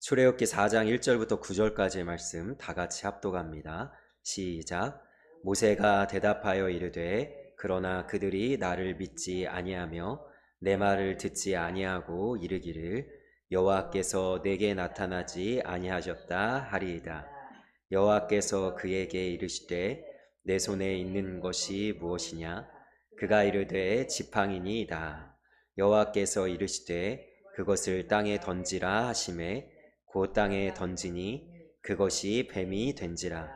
출애굽기 4장 1절부터 9절까지의 말씀 다 같이 합독합니다. 시작. 모세가 대답하여 이르되 그러나 그들이 나를 믿지 아니하며 내 말을 듣지 아니하고 이르기를 여호와께서 내게 나타나지 아니하셨다 하리이다. 여호와께서 그에게 이르시되 내 손에 있는 것이 무엇이냐? 그가 이르되 지팡이니이다. 여호와께서 이르시되 그것을 땅에 던지라 하시매 그 땅에 던지니 그것이 뱀이 된지라.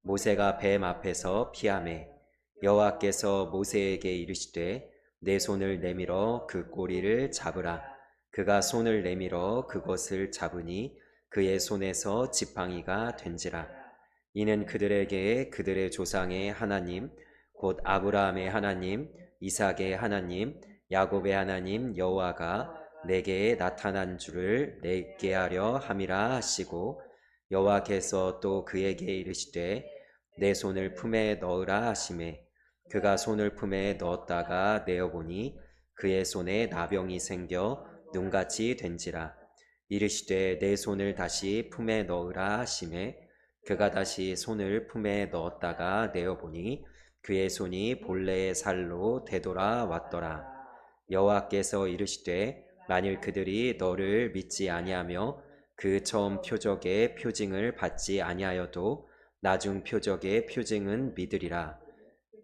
모세가 뱀 앞에서 피하매 여호와께서 모세에게 이르시되 내 손을 내밀어 그 꼬리를 잡으라. 그가 손을 내밀어 그것을 잡으니 그의 손에서 지팡이가 된지라. 이는 그들에게 그들의 조상의 하나님 곧 아브라함의 하나님, 이삭의 하나님, 야곱의 하나님 여호와가 내게 나타난 줄을 내게 하려 함이라 하시고, 여호와께서 또 그에게 이르시되 내 손을 품에 넣으라 하시매 그가 손을 품에 넣었다가 내어보니 그의 손에 나병이 생겨 눈같이 된지라. 이르시되 내 손을 다시 품에 넣으라 하시매 그가 다시 손을 품에 넣었다가 내어보니 그의 손이 본래의 살로 되돌아왔더라. 여호와께서 이르시되 만일 그들이 너를 믿지 아니하며 그 처음 표적의 표징을 받지 아니하여도 나중 표적의 표징은 믿으리라.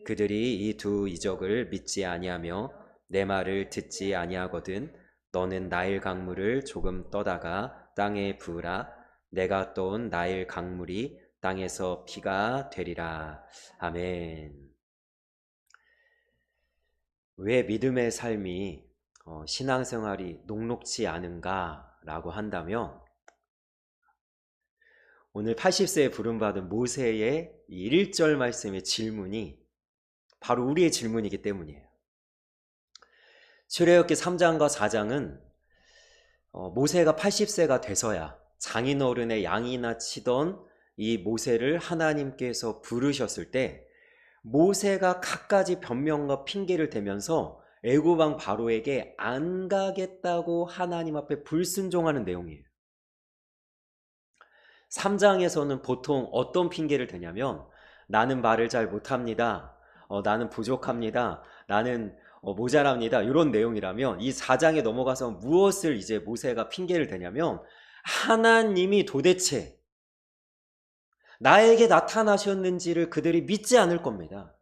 그들이 이 두 이적을 믿지 아니하며 내 말을 듣지 아니하거든 너는 나일 강물을 조금 떠다가 땅에 부으라. 내가 떠온 나일 강물이 땅에서 피가 되리라. 아멘. 왜 믿음의 삶이 신앙생활이 녹록지 않은가라고 한다면, 오늘 80세에 부름받은 모세의 이 1절 말씀의 질문이 바로 우리의 질문이기 때문이에요. 출애굽기 3장과 4장은 모세가 80세가 돼서야 장인어른의 양이나 치던 이 모세를 하나님께서 부르셨을 때 모세가 갖가지 변명과 핑계를 대면서 애굽 왕 바로에게 안 가겠다고 하나님 앞에 불순종하는 내용이에요. 3장에서는 보통 어떤 핑계를 대냐면 나는 말을 잘 못합니다. 나는 부족합니다. 나는 모자랍니다. 이런 내용이라면 이 4장에 넘어가서 무엇을 이제 모세가 핑계를 대냐면 하나님이 도대체 나에게 나타나셨는지를 그들이 믿지 않을 겁니다.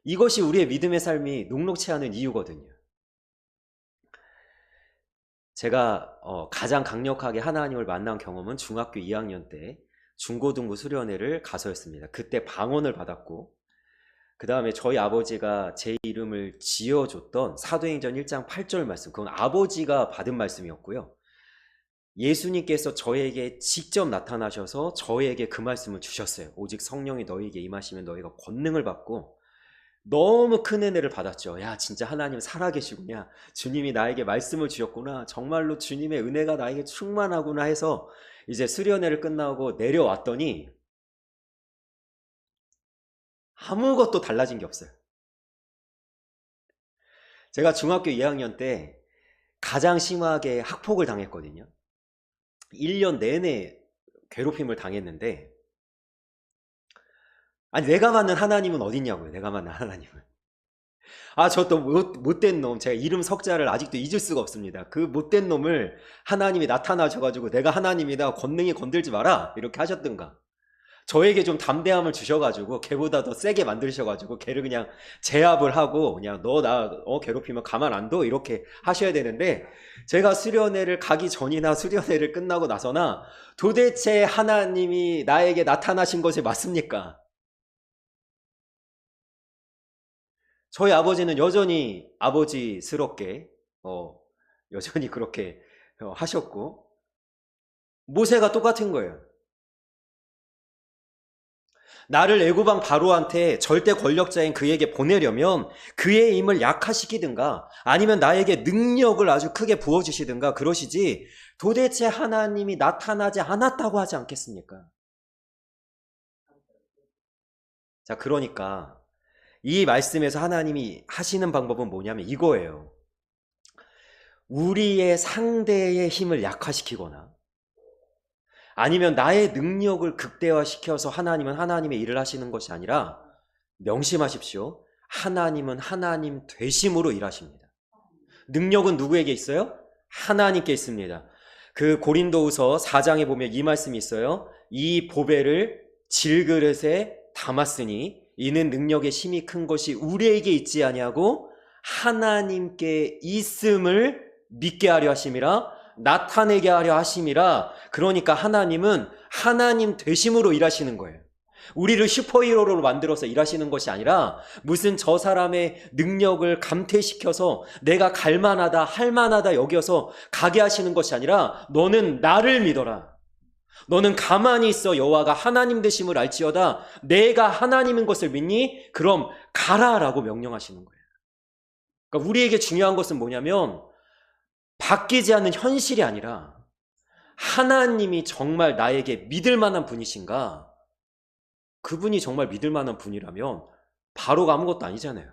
이것이 우리의 믿음의 삶이 녹록치 않은 이유거든요. 제가 가장 강력하게 하나님을 만난 경험은 중학교 2학년 때 중고등부 수련회를 가서였습니다. 그때 방언을 받았고, 그 다음에 저희 아버지가 제 이름을 지어줬던 사도행전 1장 8절 말씀, 그건 아버지가 받은 말씀이었고요. 예수님께서 저에게 직접 나타나셔서 저에게 그 말씀을 주셨어요. 오직 성령이 너희에게 임하시면 너희가 권능을 받고, 너무 큰 은혜를 받았죠. 야, 진짜 하나님 살아계시구나. 주님이 나에게 말씀을 주셨구나. 정말로 주님의 은혜가 나에게 충만하구나 해서 이제 수련회를 끝나고 내려왔더니 아무것도 달라진 게 없어요. 제가 중학교 2학년 때 가장 심하게 학폭을 당했거든요. 1년 내내 괴롭힘을 당했는데, 아니 내가 만난 하나님은 어딨냐고요. 내가 만난 하나님은. 저 또 못된 놈, 제가 이름 석자를 아직도 잊을 수가 없습니다. 그 못된 놈을 하나님이 나타나셔가지고 내가 하나님이다, 권능이 건들지 마라 이렇게 하셨던가, 저에게 좀 담대함을 주셔가지고 걔보다 더 세게 만드셔가지고 걔를 그냥 제압을 하고 그냥 너 나 괴롭히면 가만 안 둬 이렇게 하셔야 되는데, 제가 수련회를 가기 전이나 수련회를 끝나고 나서나 도대체 하나님이 나에게 나타나신 것이 맞습니까? 저희 아버지는 여전히 아버지스럽게 여전히 그렇게 하셨고, 모세가 똑같은 거예요. 나를 애굽왕 바로한테 절대 권력자인 그에게 보내려면 그의 힘을 약화시키든가 아니면 나에게 능력을 아주 크게 부어주시든가 그러시지, 도대체 하나님이 나타나지 않았다고 하지 않겠습니까? 자, 그러니까 이 말씀에서 하나님이 하시는 방법은 뭐냐면 이거예요. 우리의 상대의 힘을 약화시키거나 아니면 나의 능력을 극대화시켜서 하나님은 하나님의 일을 하시는 것이 아니라 명심하십시오. 하나님은 하나님 되심으로 일하십니다. 능력은 누구에게 있어요? 하나님께 있습니다. 그 고린도후서 4장에 보면 이 말씀이 있어요. 이 보배를 질그릇에 담았으니 이는 능력의 힘이 큰 것이 우리에게 있지 아니하고 하나님께 있음을 믿게 하려 하심이라, 나타내게 하려 하심이라. 그러니까 하나님은 하나님 되심으로 일하시는 거예요. 우리를 슈퍼히어로로 만들어서 일하시는 것이 아니라 무슨 저 사람의 능력을 감퇴시켜서 내가 갈만하다 할만하다 여겨서 가게 하시는 것이 아니라 너는 나를 믿어라. 너는 가만히 있어 여호와가 하나님 되심을 알지어다. 내가 하나님인 것을 믿니? 그럼 가라라고 명령하시는 거예요. 그러니까 우리에게 중요한 것은 뭐냐면 바뀌지 않는 현실이 아니라 하나님이 정말 나에게 믿을 만한 분이신가? 그분이 정말 믿을 만한 분이라면 바로가 아무것도 아니잖아요.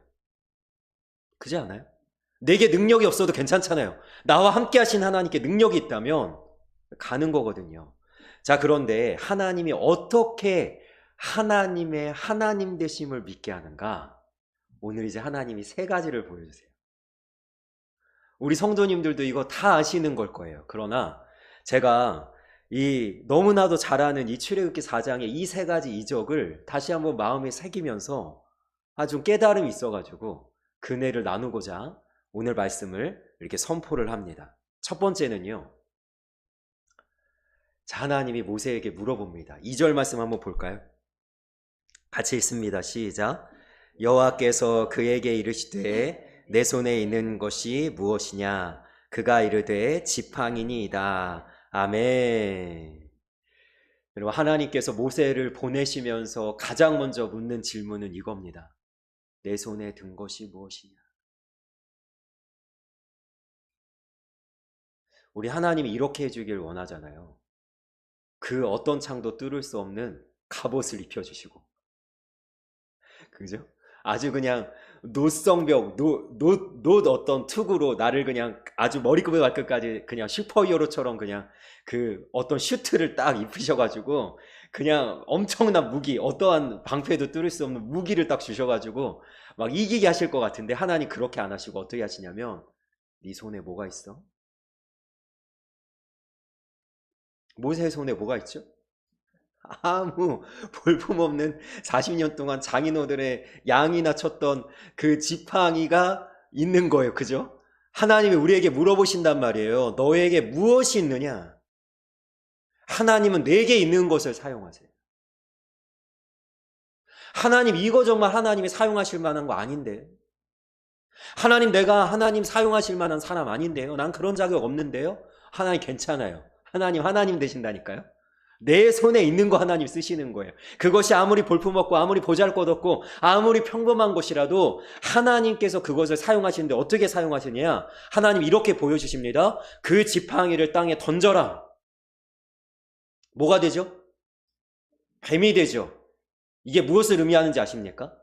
그지 않아요? 내게 능력이 없어도 괜찮잖아요. 나와 함께 하신 하나님께 능력이 있다면 가는 거거든요. 자, 그런데 하나님이 어떻게 하나님의 하나님 되심을 믿게 하는가? 오늘 이제 하나님이 세 가지를 보여주세요. 우리 성도님들도 이거 다 아시는 걸 거예요. 그러나 제가 이 너무나도 잘 아는 이 출애굽기 4장의 이 세 가지 이적을 다시 한번 마음에 새기면서 아주 깨달음이 있어가지고 그네를 나누고자 오늘 말씀을 이렇게 선포를 합니다. 첫 번째는요. 자, 하나님이 모세에게 물어봅니다. 2절 말씀 한번 볼까요? 같이 읽습니다. 시작. 여호와께서 그에게 이르시되 내 손에 있는 것이 무엇이냐? 그가 이르되 지팡이니이다. 아멘. 여러분, 하나님께서 모세를 보내시면서 가장 먼저 묻는 질문은 이겁니다. 내 손에 든 것이 무엇이냐? 우리 하나님이 이렇게 해주길 원하잖아요. 그 어떤 창도 뚫을 수 없는 갑옷을 입혀주시고, 그죠? 아주 그냥 노성벽, 노 어떤 투구로 나를 그냥 아주 머리끝부터 발끝까지 그냥 슈퍼히어로처럼 그냥 그 어떤 슈트를 딱 입으셔가지고 그냥 엄청난 무기, 어떠한 방패도 뚫을 수 없는 무기를 딱 주셔가지고 막 이기게 하실 것 같은데 하나님 그렇게 안 하시고 어떻게 하시냐면 네 손에 뭐가 있어? 모세의 손에 뭐가 있죠? 아무 볼품없는 40년 동안 장인어른의 양이나 쳤던 그 지팡이가 있는 거예요. 그죠? 하나님이 우리에게 물어보신단 말이에요. 너에게 무엇이 있느냐? 하나님은 내게 있는 것을 사용하세요. 하나님 이거 정말 하나님이 사용하실 만한 거 아닌데. 하나님 내가 하나님 사용하실 만한 사람 아닌데요. 난 그런 자격 없는데요. 하나님 괜찮아요. 하나님 되신다니까요. 내 손에 있는 거 하나님 쓰시는 거예요. 그것이 아무리 볼품없고 아무리 보잘것없고 아무리 평범한 것이라도 하나님께서 그것을 사용하시는데 어떻게 사용하시냐? 하나님 이렇게 보여주십니다. 그 지팡이를 땅에 던져라. 뭐가 되죠? 뱀이 되죠. 이게 무엇을 의미하는지 아십니까?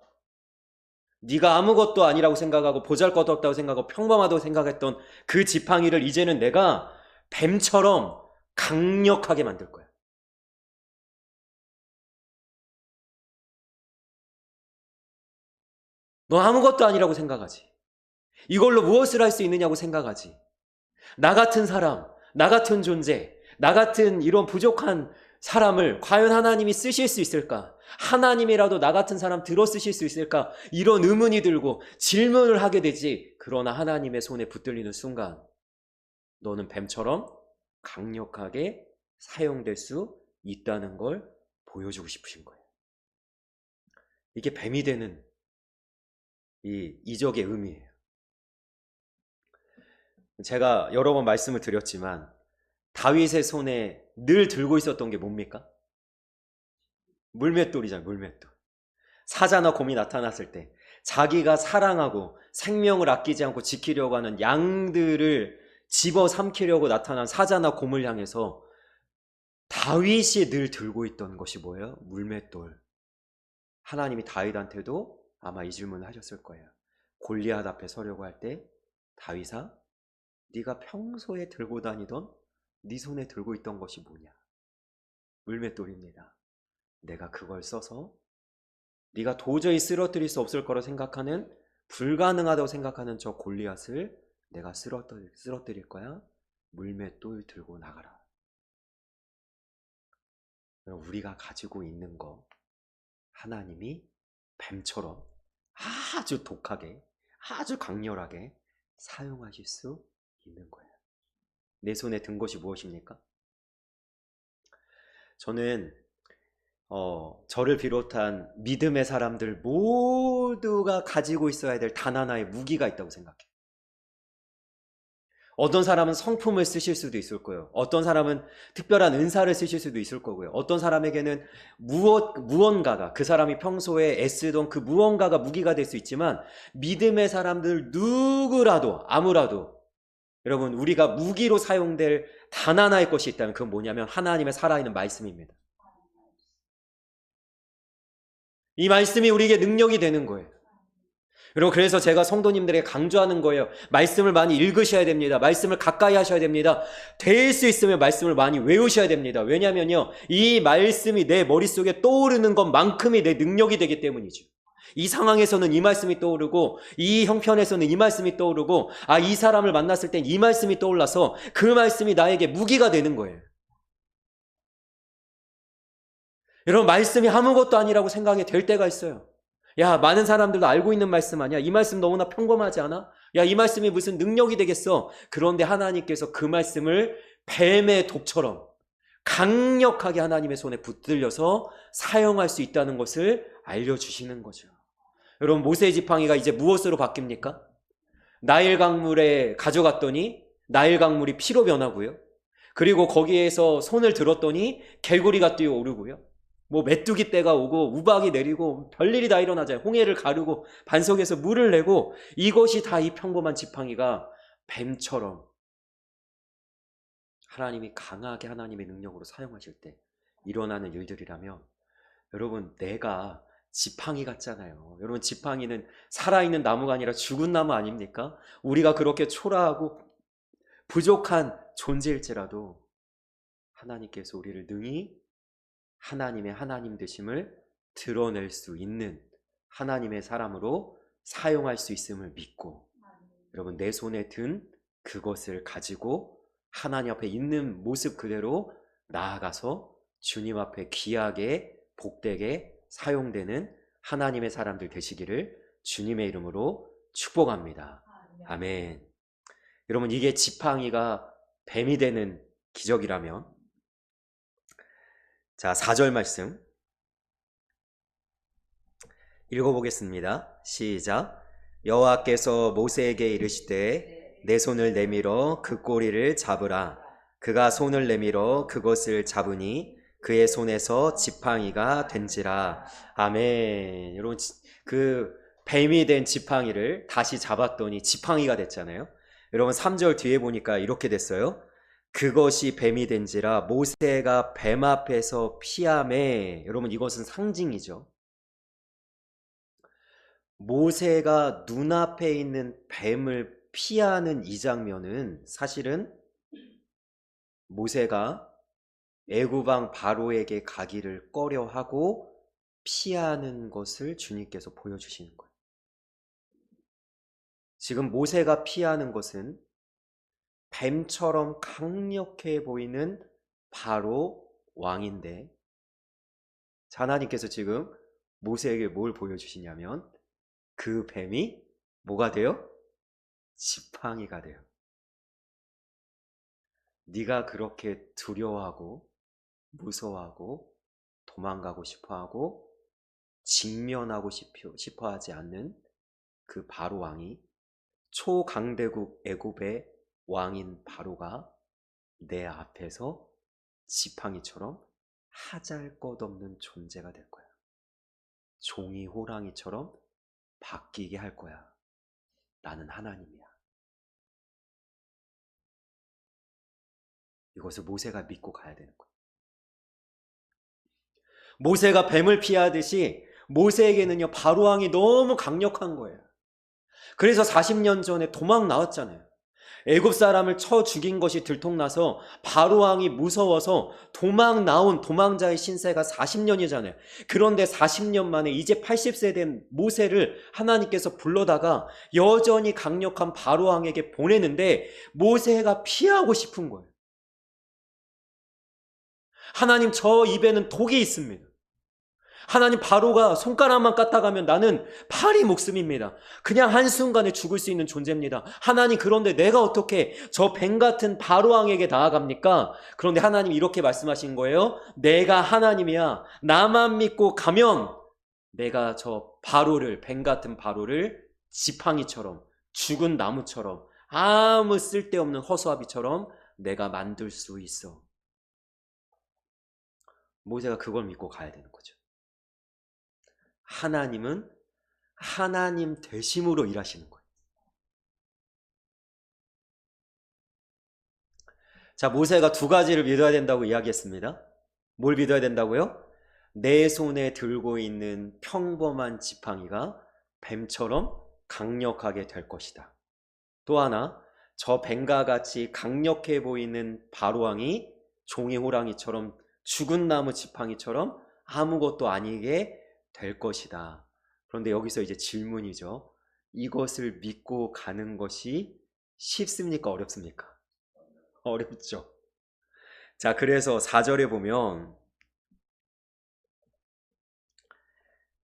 네가 아무것도 아니라고 생각하고 보잘것없다고 생각하고 평범하다고 생각했던 그 지팡이를 이제는 내가 뱀처럼 강력하게 만들 거야. 너 아무것도 아니라고 생각하지. 이걸로 무엇을 할 수 있느냐고 생각하지. 나 같은 사람, 나 같은 존재, 나 같은 이런 부족한 사람을 과연 하나님이 쓰실 수 있을까? 하나님이라도 나 같은 사람 들어 쓰실 수 있을까? 이런 의문이 들고 질문을 하게 되지. 그러나 하나님의 손에 붙들리는 순간 너는 뱀처럼 강력하게 사용될 수 있다는 걸 보여주고 싶으신 거예요. 이게 뱀이 되는 이 이적의 의미예요. 제가 여러 번 말씀을 드렸지만 다윗의 손에 늘 들고 있었던 게 뭡니까? 물맷돌이잖아요. 물맷돌. 사자나 곰이 나타났을 때 자기가 사랑하고 생명을 아끼지 않고 지키려고 하는 양들을 집어삼키려고 나타난 사자나 곰을 향해서 다윗이 늘 들고 있던 것이 뭐예요? 물맷돌. 하나님이 다윗한테도 아마 이 질문을 하셨을 거예요. 골리앗 앞에 서려고 할 때 다윗아 네가 평소에 들고 다니던 네 손에 들고 있던 것이 뭐냐? 물맷돌입니다. 내가 그걸 써서 네가 도저히 쓰러뜨릴 수 없을 거라 생각하는, 불가능하다고 생각하는 저 골리앗을 내가 쓰러뜨릴 거야. 물맷돌 들고 나가라. 우리가 가지고 있는 거 하나님이 뱀처럼 아주 독하게, 아주 강렬하게 사용하실 수 있는 거예요. 내 손에 든 것이 무엇입니까? 저는 저를 비롯한 믿음의 사람들 모두가 가지고 있어야 될 단 하나의 무기가 있다고 생각해요. 어떤 사람은 성품을 쓰실 수도 있을 거예요. 어떤 사람은 특별한 은사를 쓰실 수도 있을 거고요. 어떤 사람에게는 무언가가, 그 사람이 평소에 애쓰던 그 무언가가 무기가 될 수 있지만, 믿음의 사람들 누구라도, 아무라도, 여러분, 우리가 무기로 사용될 단 하나의 것이 있다면 그건 뭐냐면 하나님의 살아있는 말씀입니다. 이 말씀이 우리에게 능력이 되는 거예요. 여러분, 그래서 제가 성도님들에게 강조하는 거예요. 말씀을 많이 읽으셔야 됩니다. 말씀을 가까이 하셔야 됩니다. 될 수 있으면 말씀을 많이 외우셔야 됩니다. 왜냐면요, 이 말씀이 내 머릿속에 떠오르는 것만큼이 내 능력이 되기 때문이죠. 이 상황에서는 이 말씀이 떠오르고, 이 형편에서는 이 말씀이 떠오르고, 이 사람을 만났을 땐 이 말씀이 떠올라서 그 말씀이 나에게 무기가 되는 거예요. 여러분, 말씀이 아무것도 아니라고 생각이 될 때가 있어요. 야, 많은 사람들도 알고 있는 말씀 아니야? 이 말씀 너무나 평범하지 않아? 야, 이 말씀이 무슨 능력이 되겠어? 그런데 하나님께서 그 말씀을 뱀의 독처럼 강력하게 하나님의 손에 붙들려서 사용할 수 있다는 것을 알려주시는 거죠. 여러분, 모세 지팡이가 이제 무엇으로 바뀝니까? 나일 강물에 가져갔더니 나일 강물이 피로 변하고요. 그리고 거기에서 손을 들었더니 개구리가 뛰어오르고요. 메뚜기 떼가 오고 우박이 내리고 별일이 다 일어나잖아요. 홍해를 가르고 반석에서 물을 내고, 이것이 다 이 평범한 지팡이가 뱀처럼 하나님이 강하게 하나님의 능력으로 사용하실 때 일어나는 일들이라면, 여러분, 내가 지팡이 같잖아요. 여러분, 지팡이는 살아있는 나무가 아니라 죽은 나무 아닙니까? 우리가 그렇게 초라하고 부족한 존재일지라도 하나님께서 우리를 능히 하나님의 하나님 되심을 드러낼 수 있는 하나님의 사람으로 사용할 수 있음을 믿고, 여러분, 내 손에 든 그것을 가지고 하나님 앞에 있는 모습 그대로 나아가서 주님 앞에 귀하게 복되게 사용되는 하나님의 사람들 되시기를 주님의 이름으로 축복합니다. 아멘. 여러분, 이게 지팡이가 뱀이 되는 기적이라면, 자, 4절 말씀 읽어보겠습니다. 시작. 여호와께서 모세에게 이르시되 내 손을 내밀어 그 꼬리를 잡으라. 그가 손을 내밀어 그것을 잡으니 그의 손에서 지팡이가 된지라. 아멘. 여러분, 그 뱀이 된 지팡이를 다시 잡았더니 지팡이가 됐잖아요. 여러분, 3절 뒤에 보니까 이렇게 됐어요. 그것이 뱀이 된지라 모세가 뱀 앞에서 피하매. 여러분, 이것은 상징이죠. 모세가 눈앞에 있는 뱀을 피하는 이 장면은 사실은 모세가 애굽왕 바로에게 가기를 꺼려하고 피하는 것을 주님께서 보여주시는 거예요. 지금 모세가 피하는 것은 뱀처럼 강력해 보이는 바로 왕인데, 하나님께서 지금 모세에게 뭘 보여주시냐면 그 뱀이 뭐가 돼요? 지팡이가 돼요. 네가 그렇게 두려워하고 무서워하고 도망가고 싶어하고 직면하고 싶어하지 않는 그 바로 왕이, 초강대국 애굽의 왕인 바로가 내 앞에서 지팡이처럼 하잘것없는 존재가 될 거야. 종이 호랑이처럼 바뀌게 할 거야. 나는 하나님이야. 이것을 모세가 믿고 가야 되는 거야. 모세가 뱀을 피하듯이 모세에게는요, 바로왕이 너무 강력한 거예요. 그래서 40년 전에 도망 나왔잖아요. 애굽 사람을 쳐 죽인 것이 들통나서 바로 왕이 무서워서 도망 나온 도망자의 신세가 40년이잖아요. 그런데 40년 만에 이제 80세 된 모세를 하나님께서 불러다가 여전히 강력한 바로 왕에게 보내는데 모세가 피하고 싶은 거예요. 하나님, 저 입에는 독이 있습니다. 하나님, 바로가 손가락만 까딱하면 나는 팔이 목숨입니다. 그냥 한순간에 죽을 수 있는 존재입니다. 하나님, 그런데 내가 어떻게 저 뱀 같은 바로 왕에게 나아갑니까? 그런데 하나님 이렇게 말씀하신 거예요. 내가 하나님이야. 나만 믿고 가면 내가 저 바로를, 뱀 같은 바로를 지팡이처럼, 죽은 나무처럼, 아무 쓸데없는 허수아비처럼 내가 만들 수 있어. 모세가 그걸 믿고 가야 되는 거죠. 하나님은 하나님 되심으로 일하시는 거예요. 자, 모세가 두 가지를 믿어야 된다고 이야기했습니다. 뭘 믿어야 된다고요? 내 손에 들고 있는 평범한 지팡이가 뱀처럼 강력하게 될 것이다. 또 하나, 저 뱀과 같이 강력해 보이는 바로왕이 종이 호랑이처럼, 죽은 나무 지팡이처럼 아무것도 아니게 될 것이다. 그런데 여기서 이제 질문이죠. 이것을 믿고 가는 것이 쉽습니까? 어렵습니까? 어렵죠. 자, 그래서 4절에 보면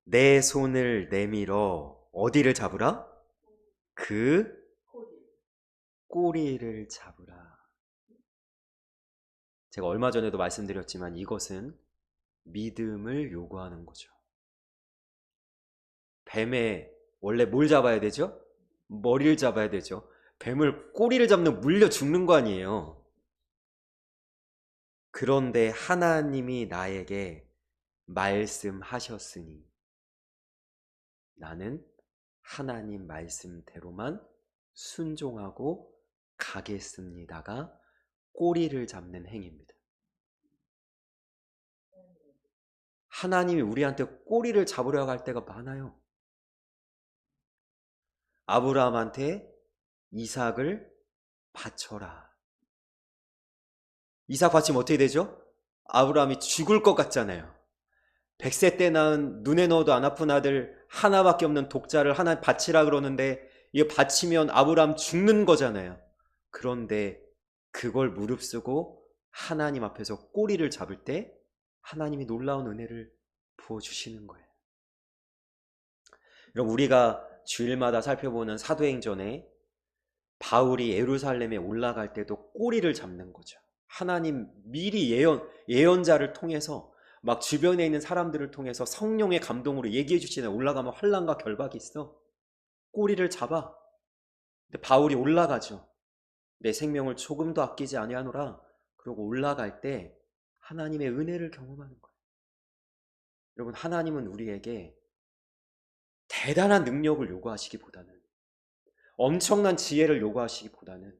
내 손을 내밀어 어디를 잡으라? 그 꼬리를 잡으라. 제가 얼마 전에도 말씀드렸지만 이것은 믿음을 요구하는 거죠. 뱀에 원래 뭘 잡아야 되죠? 머리를 잡아야 되죠. 뱀을 꼬리를 잡는 물려 죽는 거 아니에요. 그런데 하나님이 나에게 말씀하셨으니 나는 하나님 말씀대로만 순종하고 가겠습니다가 꼬리를 잡는 행위입니다. 하나님이 우리한테 꼬리를 잡으려고 할 때가 많아요. 아브라함한테 이삭을 바쳐라. 이삭 바치면 어떻게 되죠? 아브라함이 죽을 것 같잖아요. 100세 때 낳은 눈에 넣어도 안 아픈 아들 하나밖에 없는 독자를 하나 바치라 그러는데 이거 바치면 아브라함 죽는 거잖아요. 그런데 그걸 무릅쓰고 하나님 앞에서 꼬리를 잡을 때 하나님이 놀라운 은혜를 부어주시는 거예요. 여러분, 우리가 주일마다 살펴보는 사도행전에 바울이 예루살렘에 올라갈 때도 꼬리를 잡는 거죠. 하나님 미리 예언자를 통해서 막 주변에 있는 사람들을 통해서 성령의 감동으로 얘기해 주시네. 올라가면 환난과 결박이 있어. 꼬리를 잡아. 근데 바울이 올라가죠. 내 생명을 조금도 아끼지 아니하노라. 그러고 올라갈 때 하나님의 은혜를 경험하는 거예요. 여러분, 하나님은 우리에게 대단한 능력을 요구하시기보다는, 엄청난 지혜를 요구하시기보다는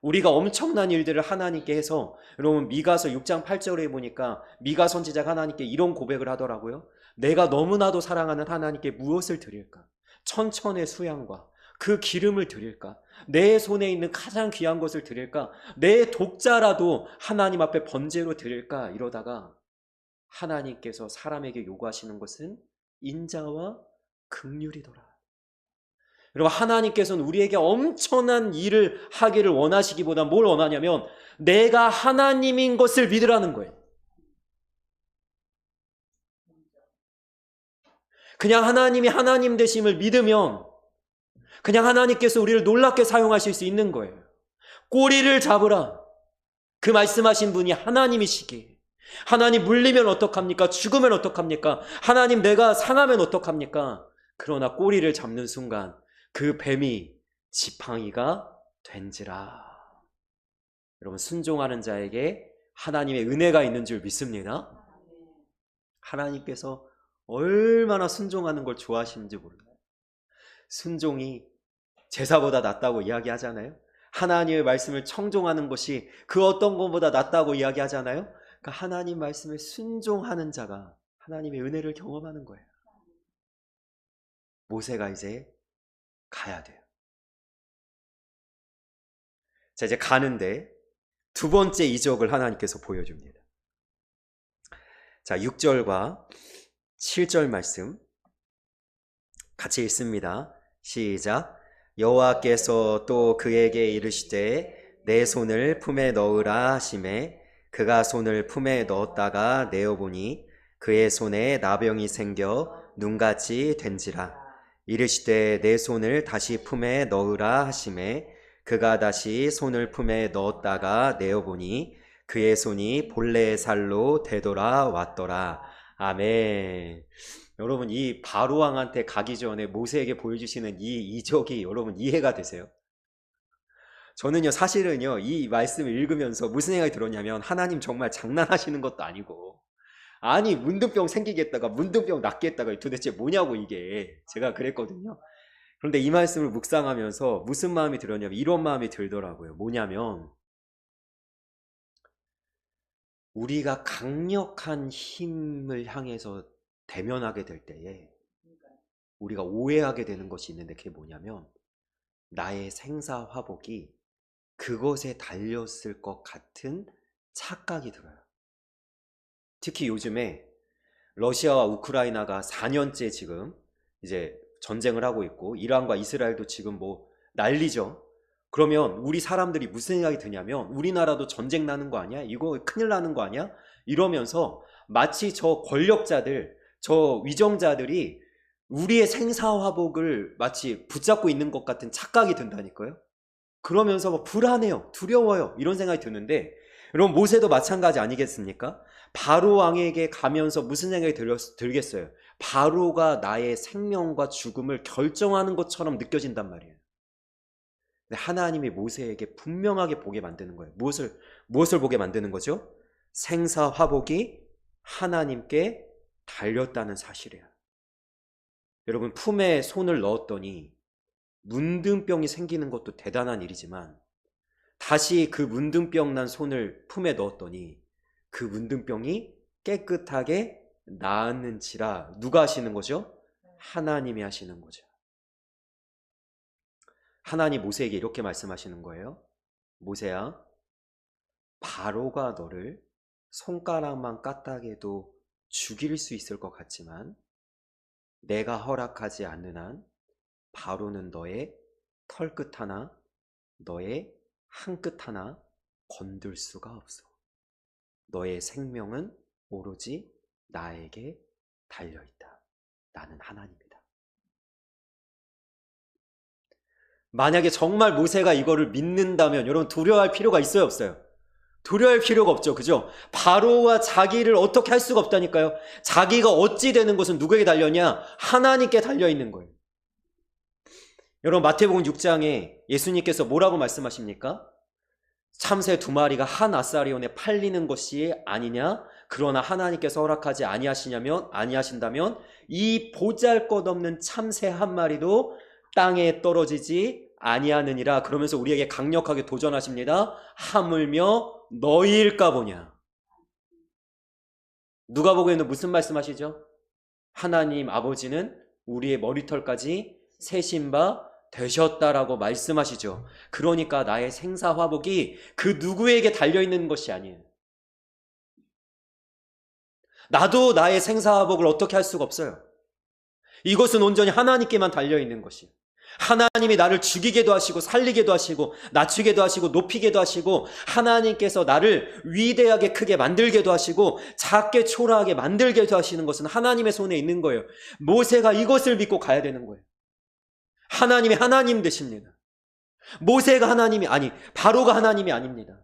우리가 엄청난 일들을 하나님께 해서, 여러분 미가서 6장 8절에 보니까 미가 선지자가 하나님께 이런 고백을 하더라고요. 내가 너무나도 사랑하는 하나님께 무엇을 드릴까? 천천의 수양과 그 기름을 드릴까? 내 손에 있는 가장 귀한 것을 드릴까? 내 독자라도 하나님 앞에 번제로 드릴까? 이러다가 하나님께서 사람에게 요구하시는 것은 인자와 긍휼이더라. 여러분, 하나님께서는 우리에게 엄청난 일을 하기를 원하시기보다 뭘 원하냐면 내가 하나님인 것을 믿으라는 거예요. 그냥 하나님이 하나님 되심을 믿으면 그냥 하나님께서 우리를 놀랍게 사용하실 수 있는 거예요. 꼬리를 잡으라. 그 말씀하신 분이 하나님이시기에. 하나님, 물리면 어떡합니까? 죽으면 어떡합니까? 하나님, 내가 상하면 어떡합니까? 그러나 꼬리를 잡는 순간 그 뱀이 지팡이가 된지라. 여러분, 순종하는 자에게 하나님의 은혜가 있는 줄 믿습니다. 하나님께서 얼마나 순종하는 걸 좋아하시는지 몰라요. 순종이 제사보다 낫다고 이야기하잖아요. 하나님의 말씀을 청종하는 것이 그 어떤 것보다 낫다고 이야기하잖아요. 그러니까 하나님 말씀에 순종하는 자가 하나님의 은혜를 경험하는 거예요. 모세가 이제 가야 돼요. 자, 이제 가는데 두 번째 이적을 하나님께서 보여줍니다. 자, 6절과 7절 말씀 같이 읽습니다. 시작. 여호와께서 또 그에게 이르시되 내 손을 품에 넣으라 하시매 그가 손을 품에 넣었다가 내어보니 그의 손에 나병이 생겨 눈같이 된지라. 이르시되 내 손을 다시 품에 넣으라 하시매 그가 다시 손을 품에 넣었다가 내어보니 그의 손이 본래의 살로 되돌아왔더라. 아멘. 여러분, 이 바로왕한테 가기 전에 모세에게 보여주시는 이 이적이 여러분 이해가 되세요? 저는요, 사실은요, 이 말씀을 읽으면서 무슨 생각이 들었냐면, 하나님 정말 장난하시는 것도 아니고, 아니, 문둥병 생기겠다가, 문둥병 낫겠다가 도대체 뭐냐고, 이게. 제가 그랬거든요. 그런데 이 말씀을 묵상하면서 무슨 마음이 들었냐면, 이런 마음이 들더라고요. 뭐냐면, 우리가 강력한 힘을 향해서 대면하게 될 때에, 우리가 오해하게 되는 것이 있는데, 그게 뭐냐면, 나의 생사화복이 그것에 달렸을 것 같은 착각이 들어요. 특히 요즘에 러시아와 우크라이나가 4년째 지금 이제 전쟁을 하고 있고, 이란과 이스라엘도 지금 뭐 난리죠. 그러면 우리 사람들이 무슨 생각이 드냐면, 우리나라도 전쟁 나는 거 아니야? 이거 큰일 나는 거 아니야? 이러면서 마치 저 권력자들, 저 위정자들이 우리의 생사화복을 마치 붙잡고 있는 것 같은 착각이 든다니까요. 그러면서 막 불안해요, 두려워요, 이런 생각이 드는데, 여러분 모세도 마찬가지 아니겠습니까? 바로 왕에게 가면서 무슨 생각이 들겠어요? 바로가 나의 생명과 죽음을 결정하는 것처럼 느껴진단 말이에요. 근데 하나님이 모세에게 분명하게 보게 만드는 거예요. 무엇을 보게 만드는 거죠? 생사화복이 하나님께 달렸다는 사실이에요. 여러분, 품에 손을 넣었더니 문둥병이 생기는 것도 대단한 일이지만, 다시 그 문둥병 난 손을 품에 넣었더니 그 문둥병이 깨끗하게 나았는지라. 누가 하시는 거죠? 하나님이 하시는 거죠. 하나님 모세에게 이렇게 말씀하시는 거예요. 모세야, 바로가 너를 손가락만 까딱해도 죽일 수 있을 것 같지만 내가 허락하지 않는 한 바로는 너의 털끝 하나, 너의 한 끝 하나 건들 수가 없어. 너의 생명은 오로지 나에게 달려있다. 나는 하나님이다. 만약에 정말 모세가 이거를 믿는다면 여러분 두려워할 필요가 있어요, 없어요? 두려워할 필요가 없죠. 그죠? 바로와 자기를 어떻게 할 수가 없다니까요. 자기가 어찌 되는 것은 누구에게 달려냐? 하나님께 달려있는 거예요. 여러분 마태복음 6장에 예수님께서 뭐라고 말씀하십니까? 참새 2마리가 한 아사리온에 팔리는 것이 아니냐? 그러나 하나님께서 허락하지 아니하신다면 이 보잘것없는 참새 1마리도 땅에 떨어지지 아니하느니라. 그러면서 우리에게 강력하게 도전하십니다. 하물며 너희일까 보냐. 누가복음에는 무슨 말씀하시죠? 하나님 아버지는 우리의 머리털까지 세신 바 되셨다라고 말씀하시죠. 그러니까 나의 생사화복이 그 누구에게 달려있는 것이 아니에요. 나도 나의 생사화복을 어떻게 할 수가 없어요. 이것은 온전히 하나님께만 달려있는 것이에요. 하나님이 나를 죽이게도 하시고 살리게도 하시고 낮추게도 하시고 높이게도 하시고, 하나님께서 나를 위대하게 크게 만들게도 하시고 작게 초라하게 만들게도 하시는 것은 하나님의 손에 있는 거예요. 모세가 이것을 믿고 가야 되는 거예요. 하나님이 하나님 되십니다. 모세가 바로가 하나님이 아닙니다.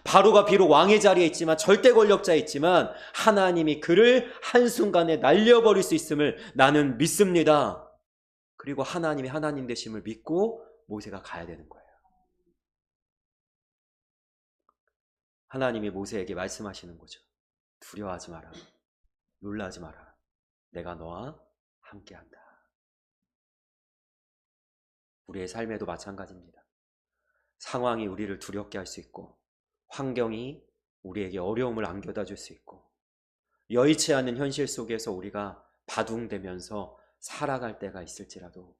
바로가 비록 왕의 자리에 있지만, 절대 권력자에 있지만 하나님이 그를 한순간에 날려버릴 수 있음을 나는 믿습니다. 그리고 하나님이 하나님 되심을 믿고 모세가 가야 되는 거예요. 하나님이 모세에게 말씀하시는 거죠. 두려워하지 마라. 놀라지 마라. 내가 너와 함께한다. 우리의 삶에도 마찬가지입니다. 상황이 우리를 두렵게 할 수 있고, 환경이 우리에게 어려움을 안겨다 줄 수 있고, 여의치 않은 현실 속에서 우리가 바둥대면서 살아갈 때가 있을지라도,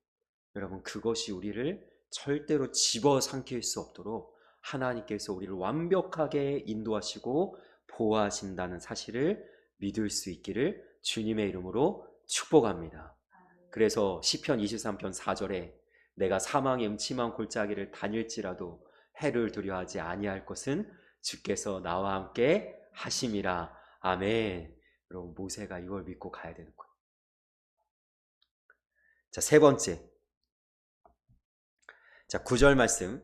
여러분 그것이 우리를 절대로 집어삼킬 수 없도록 하나님께서 우리를 완벽하게 인도하시고 보호하신다는 사실을 믿을 수 있기를 주님의 이름으로 축복합니다. 그래서 시편 23편 4절에 내가 사망의 음침한 골짜기를 다닐지라도 해를 두려워하지 아니할 것은 주께서 나와 함께 하심이라. 아멘. 여러분, 모세가 이걸 믿고 가야 되는 거예요. 자, 세 번째. 자, 9절 말씀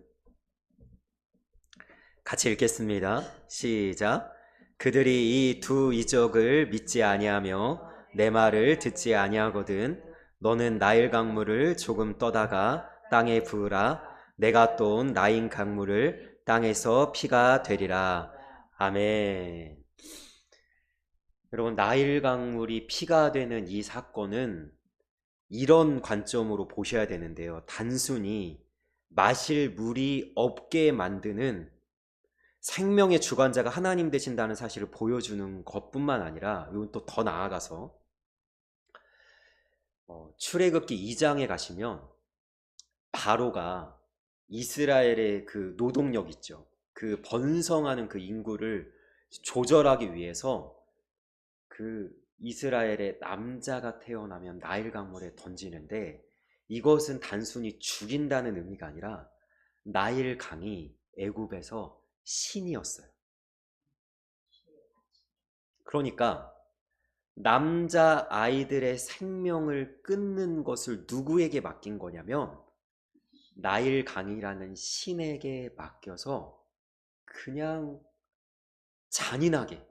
같이 읽겠습니다. 시작. 그들이 이 두 이적을 믿지 아니하며 내 말을 듣지 아니하거든 너는 나일 강물을 조금 떠다가 땅에 부으라. 내가 또 나인 강물을 땅에서 피가 되리라. 아멘. 여러분, 나일 강물이 피가 되는 이 사건은 이런 관점으로 보셔야 되는데요. 단순히 마실 물이 없게 만드는 생명의 주관자가 하나님 되신다는 사실을 보여주는 것뿐만 아니라, 이건 또 더 나아가서 출애굽기 2장에 가시면 바로가 이스라엘의 그 노동력 있죠. 그 번성하는 그 인구를 조절하기 위해서 그 이스라엘의 남자가 태어나면 나일 강물에 던지는데, 이것은 단순히 죽인다는 의미가 아니라 나일 강이 애굽에서 신이었어요. 그러니까 남자 아이들의 생명을 끊는 것을 누구에게 맡긴 거냐면 나일 강이라는 신에게 맡겨서 그냥 잔인하게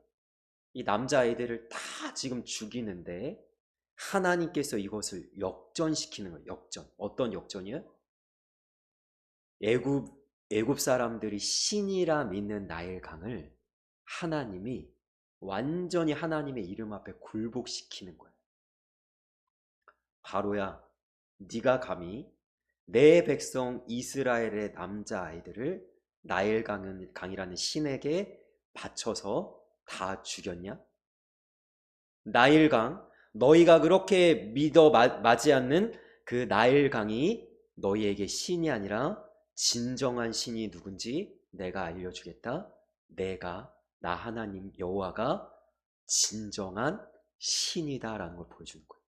이 남자아이들을 다 지금 죽이는데, 하나님께서 이것을 역전시키는 거예요. 역전. 어떤 역전이요? 애굽 사람들이 신이라 믿는 나일 강을 하나님이 완전히 하나님의 이름 앞에 굴복시키는 거예요. 바로야, 네가 감히 내 백성 이스라엘의 남자아이들을 나일 강이라는 신에게 바쳐서 다 죽였냐? 나일 강, 너희가 그렇게 믿어 마지 않는 그 나일 강이 너희에게 신이 아니라 진정한 신이 누군지 내가 알려주겠다. 나 하나님 여호와가 진정한 신이다라는 걸 보여주는 거예요.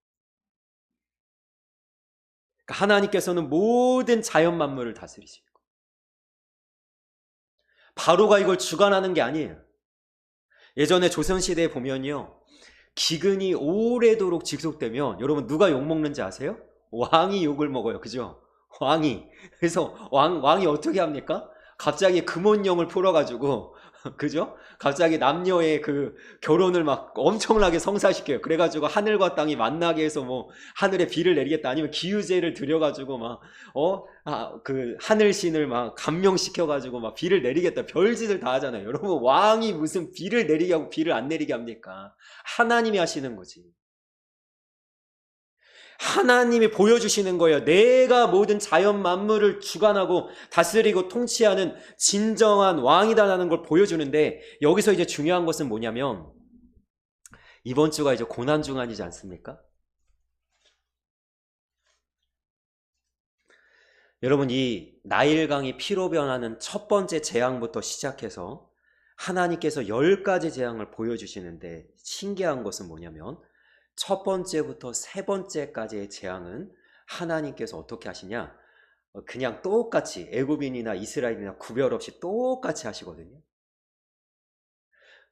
그러니까 하나님께서는 모든 자연 만물을 다스리시고, 바로가 이걸 주관하는 게 아니에요. 예전에 조선시대에 보면요, 기근이 오래도록 지속되면 여러분 누가 욕먹는지 아세요? 왕이 욕을 먹어요. 그죠? 왕이. 그래서 왕이 어떻게 합니까? 갑자기 금원령을 풀어가지고 그죠? 갑자기 남녀의 그 결혼을 막 엄청나게 성사시켜요. 그래가지고 하늘과 땅이 만나게 해서 뭐 하늘에 비를 내리겠다, 아니면 기유제를 들여가지고 막 그 하늘신을 막 감명시켜가지고 막 비를 내리겠다, 별짓을 다 하잖아요. 여러분, 왕이 무슨 비를 내리게 하고 비를 안 내리게 합니까? 하나님이 하시는 거지. 하나님이 보여주시는 거예요. 내가 모든 자연 만물을 주관하고 다스리고 통치하는 진정한 왕이다라는 걸 보여주는데, 여기서 이제 중요한 것은 뭐냐면, 이번 주가 이제 고난주간이지 않습니까? 여러분, 이 나일강이 피로 변하는 첫 번째 재앙부터 시작해서 하나님께서 10가지 재앙을 보여주시는데, 신기한 것은 뭐냐면 첫 번째부터 세 번째까지의 재앙은 하나님께서 어떻게 하시냐? 그냥 똑같이 애굽인이나 이스라엘이나 구별 없이 똑같이 하시거든요.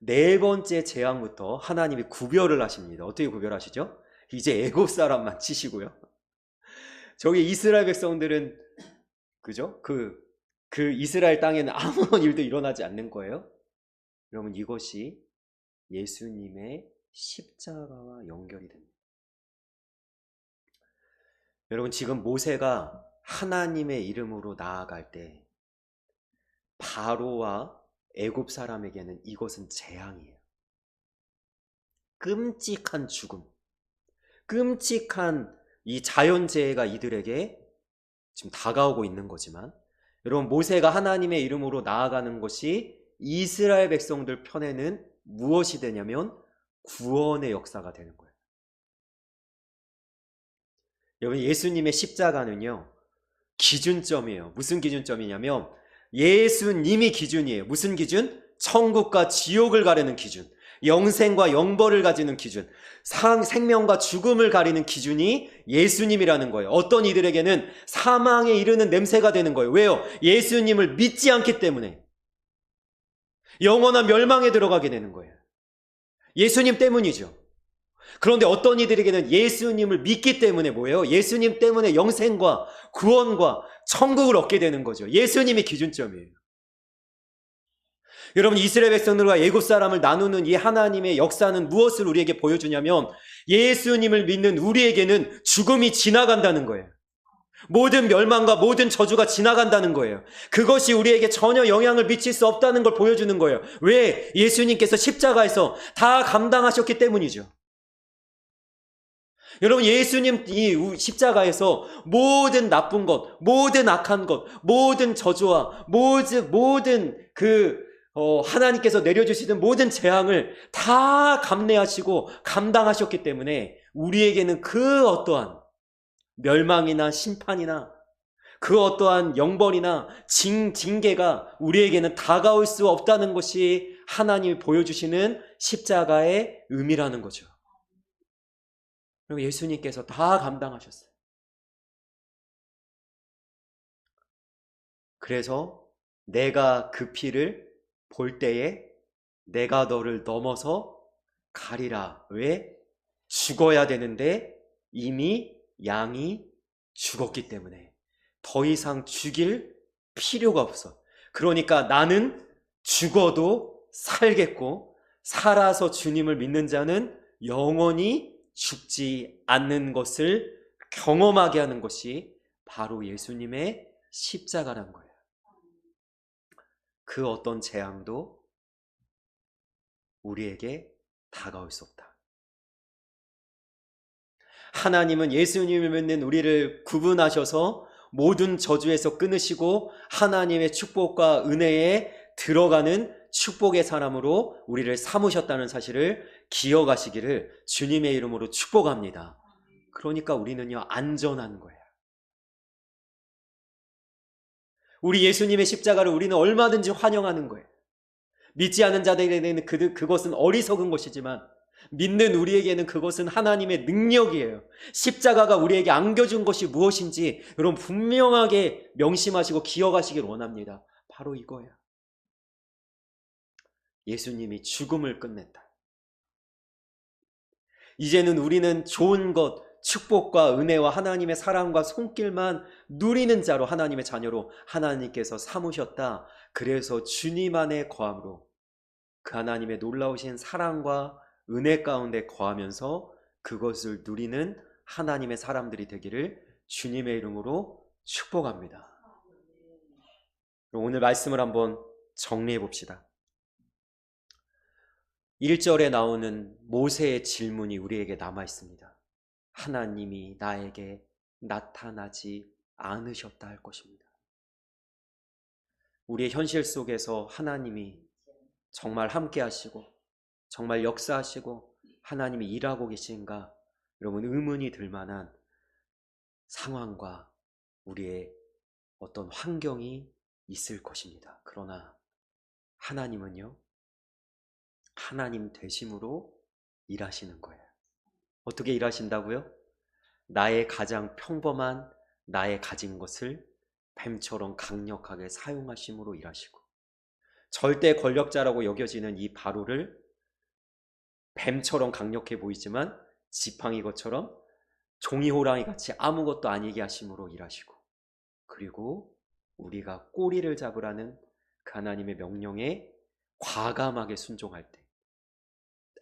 네 번째 재앙부터 하나님이 구별을 하십니다. 어떻게 구별하시죠? 이제 애굽 사람만 치시고요. 저기 이스라엘 백성들은, 그죠? 그 이스라엘 땅에는 아무런 일도 일어나지 않는 거예요. 여러분, 이것이 예수님의 십자가와 연결이 됩니다. 여러분, 지금 모세가 하나님의 이름으로 나아갈 때 바로와 애굽 사람에게는 이것은 재앙이에요. 끔찍한 죽음, 끔찍한 이 자연재해가 이들에게 지금 다가오고 있는 거지만, 여러분, 모세가 하나님의 이름으로 나아가는 것이 이스라엘 백성들 편에는 무엇이 되냐면 구원의 역사가 되는 거예요. 여러분, 예수님의 십자가는요, 기준점이에요. 무슨 기준점이냐면 예수님이 기준이에요. 무슨 기준? 천국과 지옥을 가리는 기준, 영생과 영벌을 가지는 기준, 생명과 죽음을 가리는 기준이 예수님이라는 거예요. 어떤 이들에게는 사망에 이르는 냄새가 되는 거예요. 왜요? 예수님을 믿지 않기 때문에 영원한 멸망에 들어가게 되는 거예요. 예수님 때문이죠. 그런데 어떤 이들에게는 예수님을 믿기 때문에 뭐예요? 예수님 때문에 영생과 구원과 천국을 얻게 되는 거죠. 예수님이 기준점이에요. 여러분, 이스라엘 백성들과 애굽 사람을 나누는 이 하나님의 역사는 무엇을 우리에게 보여주냐면 예수님을 믿는 우리에게는 죽음이 지나간다는 거예요. 모든 멸망과 모든 저주가 지나간다는 거예요. 그것이 우리에게 전혀 영향을 미칠 수 없다는 걸 보여주는 거예요. 왜? 예수님께서 십자가에서 다 감당하셨기 때문이죠. 여러분, 예수님 이 십자가에서 모든 나쁜 것, 모든 악한 것, 모든 저주와 모든 하나님께서 내려주시는 모든 재앙을 다 감내하시고 감당하셨기 때문에 우리에게는 그 어떠한 멸망이나 심판이나 그 어떠한 영벌이나 징계가 우리에게는 다가올 수 없다는 것이 하나님이 보여주시는 십자가의 의미라는 거죠. 그리고 예수님께서 다 감당하셨어요. 그래서 내가 그 피를 볼 때에 내가 너를 넘어서 가리라. 왜? 죽어야 되는데 이미 양이 죽었기 때문에 더 이상 죽일 필요가 없어. 그러니까 나는 죽어도 살겠고 살아서 주님을 믿는 자는 영원히 죽지 않는 것을 경험하게 하는 것이 바로 예수님의 십자가란 거예요. 그 어떤 재앙도 우리에게 다가올 수 없다. 하나님은 예수님을 믿는 우리를 구분하셔서 모든 저주에서 끊으시고 하나님의 축복과 은혜에 들어가는 축복의 사람으로 우리를 삼으셨다는 사실을 기억하시기를 주님의 이름으로 축복합니다. 그러니까 우리는요, 안전한 거예요. 우리 예수님의 십자가를 우리는 얼마든지 환영하는 거예요. 믿지 않은 자들에게는 그것은 어리석은 것이지만 믿는 우리에게는 그것은 하나님의 능력이에요. 십자가가 우리에게 안겨준 것이 무엇인지 여러분 분명하게 명심하시고 기억하시길 원합니다. 바로 이거예요. 예수님이 죽음을 끝냈다. 이제는 우리는 좋은 것, 축복과 은혜와 하나님의 사랑과 손길만 누리는 자로 하나님의 자녀로 하나님께서 삼으셨다. 그래서 주님 안에 거함으로 그 하나님의 놀라우신 사랑과 은혜 가운데 거하면서 그것을 누리는 하나님의 사람들이 되기를 주님의 이름으로 축복합니다. 오늘 말씀을 한번 정리해 봅시다. 1절에 나오는 모세의 질문이 우리에게 남아 있습니다. 하나님이 나에게 나타나지 않으셨다 할 것입니다. 우리의 현실 속에서 하나님이 정말 함께 하시고 정말 역사하시고 하나님이 일하고 계신가? 여러분 의문이 들 만한 상황과 우리의 어떤 환경이 있을 것입니다. 그러나 하나님은요, 하나님 되심으로 일하시는 거예요. 어떻게 일하신다고요? 나의 가장 평범한 나의 가진 것을 뱀처럼 강력하게 사용하심으로 일하시고 절대 권력자라고 여겨지는 이 바로를 뱀처럼 강력해 보이지만 지팡이 것처럼 종이 호랑이 같이 아무것도 아니게 하심으로 일하시고 그리고 우리가 꼬리를 잡으라는 그 하나님의 명령에 과감하게 순종할 때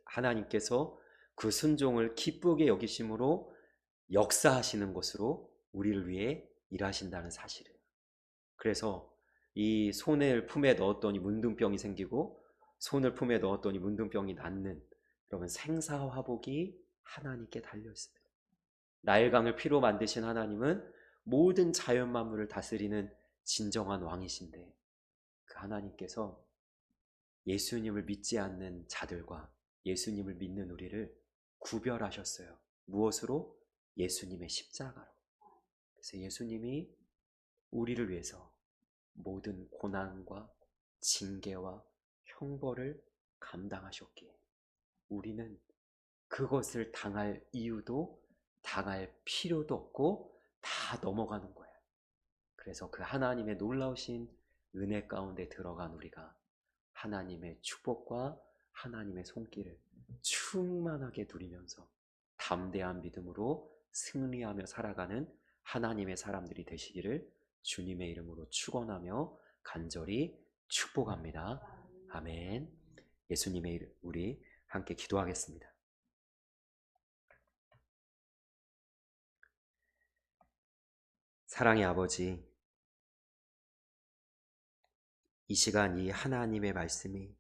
하나님께서 그 순종을 기쁘게 여기심으로 역사하시는 것으로 우리를 위해 일하신다는 사실이에요. 그래서 이 손을 품에 넣었더니 문둥병이 생기고 손을 품에 넣었더니 문둥병이 낫는 여러분 생사화복이 하나님께 달려 있습니다. 나일강을 피로 만드신 하나님은 모든 자연 만물을 다스리는 진정한 왕이신데 그 하나님께서 예수님을 믿지 않는 자들과 예수님을 믿는 우리를 구별하셨어요. 무엇으로? 예수님의 십자가로. 그래서 예수님이 우리를 위해서 모든 고난과 징계와 형벌을 감당하셨기에 우리는 그것을 당할 이유도 당할 필요도 없고 다 넘어가는 거예요. 그래서 그 하나님의 놀라우신 은혜 가운데 들어간 우리가 하나님의 축복과 하나님의 손길을 충만하게 누리면서 담대한 믿음으로 승리하며 살아가는 하나님의 사람들이 되시기를 주님의 이름으로 축원하며 간절히 축복합니다. 아멘. 예수님의 이름 우리 함께 기도하겠습니다. 사랑의 아버지, 이 시간 이 하나님의 말씀이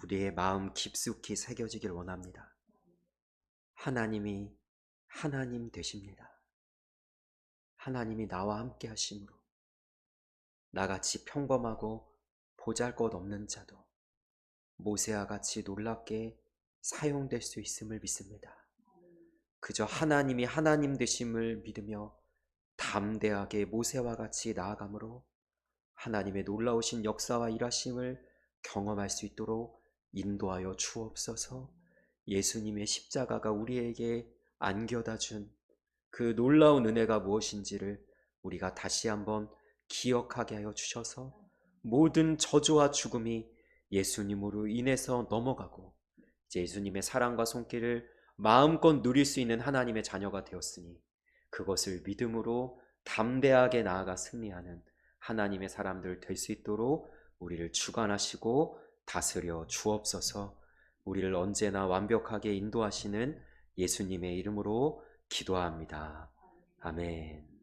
우리의 마음 깊숙이 새겨지길 원합니다. 하나님이 하나님 되십니다. 하나님이 나와 함께 하심으로 나같이 평범하고 보잘것없는 자도 모세와 같이 놀랍게 사용될 수 있음을 믿습니다. 그저 하나님이 하나님 되심을 믿으며 담대하게 모세와 같이 나아감으로 하나님의 놀라우신 역사와 일하심을 경험할 수 있도록 인도하여 주옵소서. 예수님의 십자가가 우리에게 안겨다 준 그 놀라운 은혜가 무엇인지를 우리가 다시 한번 기억하게 하여 주셔서 모든 저주와 죽음이 예수님으로 인해서 넘어가고 이제 예수님의 사랑과 손길을 마음껏 누릴 수 있는 하나님의 자녀가 되었으니 그것을 믿음으로 담대하게 나아가 승리하는 하나님의 사람들 될 수 있도록 우리를 주관하시고 다스려 주옵소서. 우리를 언제나 완벽하게 인도하시는 예수님의 이름으로 기도합니다. 아멘.